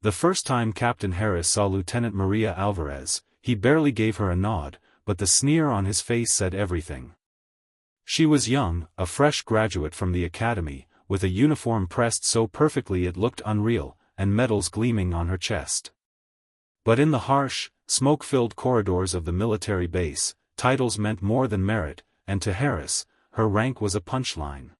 The first time Captain Harris saw Lieutenant Maria Alvarez, he barely gave her a nod, but the sneer on his face said everything. She was young, a fresh graduate from the academy, with a uniform pressed so perfectly it looked unreal, and medals gleaming on her chest. But in the harsh, smoke-filled corridors of the military base, titles meant more than merit, and to Harris, her rank was a punchline.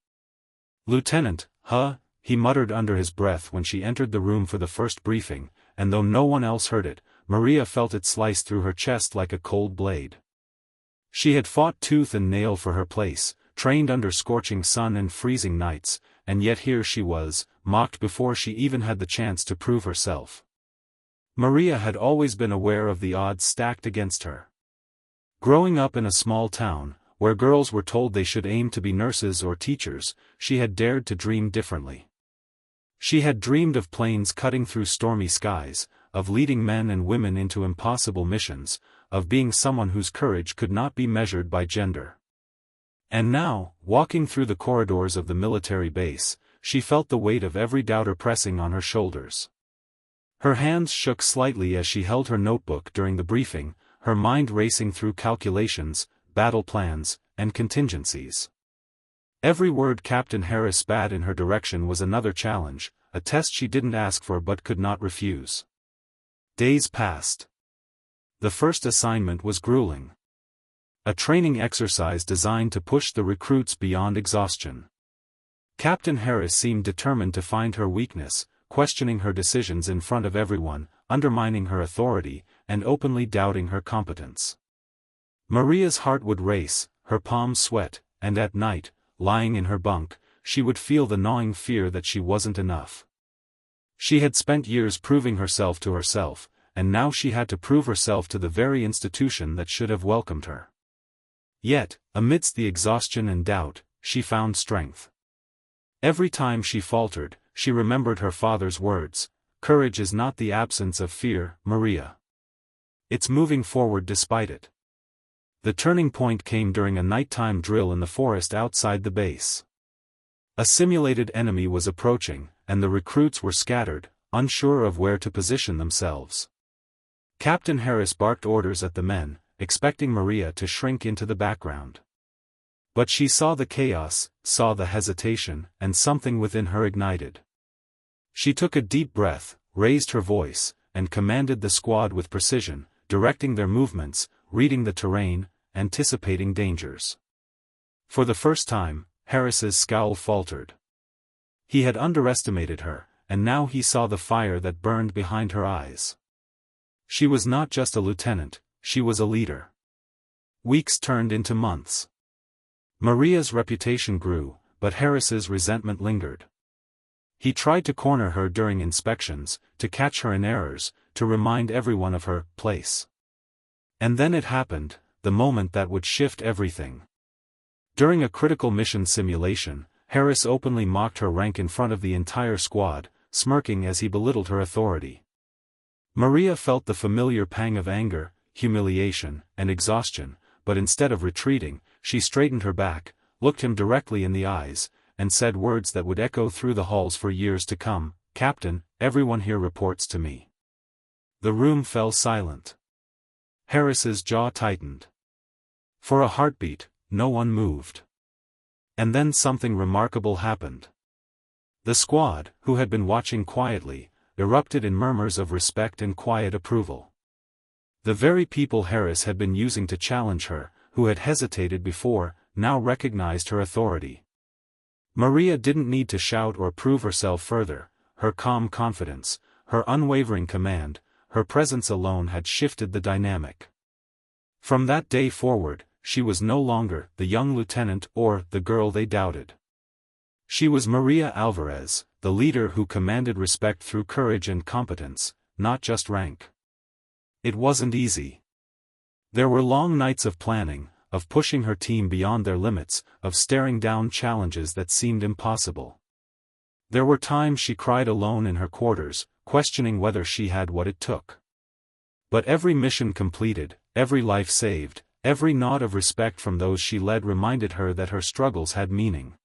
"Lieutenant, huh?" he muttered under his breath when she entered the room for the first briefing, and though no one else heard it, Maria felt it slice through her chest like a cold blade. She had fought tooth and nail for her place, trained under scorching sun and freezing nights, and yet here she was, mocked before she even had the chance to prove herself. Maria had always been aware of the odds stacked against her. Growing up in a small town, where girls were told they should aim to be nurses or teachers, she had dared to dream differently. She had dreamed of planes cutting through stormy skies, of leading men and women into impossible missions, of being someone whose courage could not be measured by gender. And now, walking through the corridors of the military base, she felt the weight of every doubter pressing on her shoulders. Her hands shook slightly as she held her notebook during the briefing, her mind racing through calculations, battle plans, and contingencies. Every word Captain Harris spat in her direction was another challenge, a test she didn't ask for but could not refuse. Days passed. The first assignment was grueling. A training exercise designed to push the recruits beyond exhaustion. Captain Harris seemed determined to find her weakness, questioning her decisions in front of everyone, undermining her authority, and openly doubting her competence. Maria's heart would race, her palms sweat, and at night, lying in her bunk, she would feel the gnawing fear that she wasn't enough. She had spent years proving herself to herself, and now she had to prove herself to the very institution that should have welcomed her. Yet, amidst the exhaustion and doubt, she found strength. Every time she faltered, she remembered her father's words, "Courage is not the absence of fear, Maria. It's moving forward despite it." The turning point came during a nighttime drill in the forest outside the base. A simulated enemy was approaching, and the recruits were scattered, unsure of where to position themselves. Captain Harris barked orders at the men, expecting Maria to shrink into the background. But she saw the chaos, saw the hesitation, and something within her ignited. She took a deep breath, raised her voice, and commanded the squad with precision, directing their movements, reading the terrain, anticipating dangers. For the first time, Harris's scowl faltered. He had underestimated her, and now he saw the fire that burned behind her eyes. She was not just a lieutenant, she was a leader. Weeks turned into months. Maria's reputation grew, but Harris's resentment lingered. He tried to corner her during inspections, to catch her in errors, to remind everyone of her place. And then it happened, the moment that would shift everything. During a critical mission simulation, Harris openly mocked her rank in front of the entire squad, smirking as he belittled her authority. Maria felt the familiar pang of anger, humiliation, and exhaustion, but instead of retreating, she straightened her back, looked him directly in the eyes, and said words that would echo through the halls for years to come, "Captain, everyone here reports to me." The room fell silent. Harris's jaw tightened. For a heartbeat, no one moved. And then something remarkable happened. The squad, who had been watching quietly, erupted in murmurs of respect and quiet approval. The very people Harris had been using to challenge her, who had hesitated before, now recognized her authority. Maria didn't need to shout or prove herself further, her calm confidence, her unwavering command, her presence alone had shifted the dynamic. From that day forward, she was no longer the young lieutenant or the girl they doubted. She was Maria Alvarez, the leader who commanded respect through courage and competence, not just rank. It wasn't easy. There were long nights of planning, of pushing her team beyond their limits, of staring down challenges that seemed impossible. There were times she cried alone in her quarters, questioning whether she had what it took. But every mission completed, every life saved, every nod of respect from those she led reminded her that her struggles had meaning.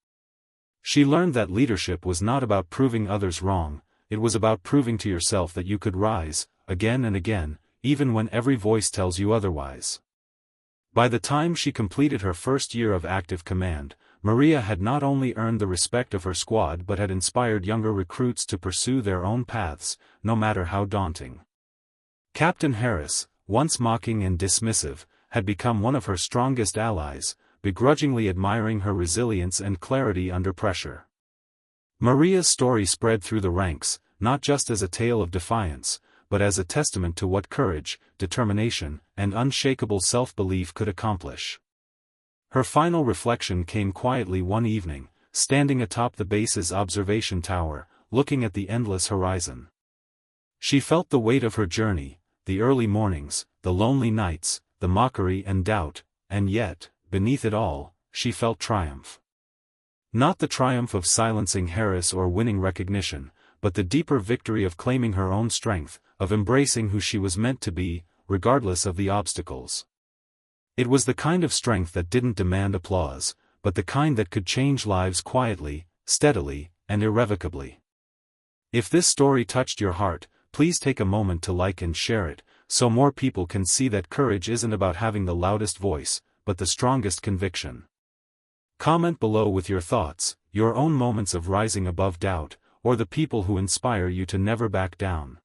She learned that leadership was not about proving others wrong, it was about proving to yourself that you could rise, again and again, even when every voice tells you otherwise. By the time she completed her first year of active command, Maria had not only earned the respect of her squad but had inspired younger recruits to pursue their own paths, no matter how daunting. Captain Harris, once mocking and dismissive, had become one of her strongest allies, begrudgingly admiring her resilience and clarity under pressure. Maria's story spread through the ranks, not just as a tale of defiance, but as a testament to what courage, determination, and unshakable self-belief could accomplish. Her final reflection came quietly one evening, standing atop the base's observation tower, looking at the endless horizon. She felt the weight of her journey, the early mornings, the lonely nights, the mockery and doubt, and yet, beneath it all, she felt triumph. Not the triumph of silencing Harris or winning recognition, but the deeper victory of claiming her own strength, of embracing who she was meant to be, regardless of the obstacles. It was the kind of strength that didn't demand applause, but the kind that could change lives quietly, steadily, and irrevocably. If this story touched your heart, please take a moment to like and share it, so more people can see that courage isn't about having the loudest voice, but the strongest conviction. Comment below with your thoughts, your own moments of rising above doubt, or the people who inspire you to never back down.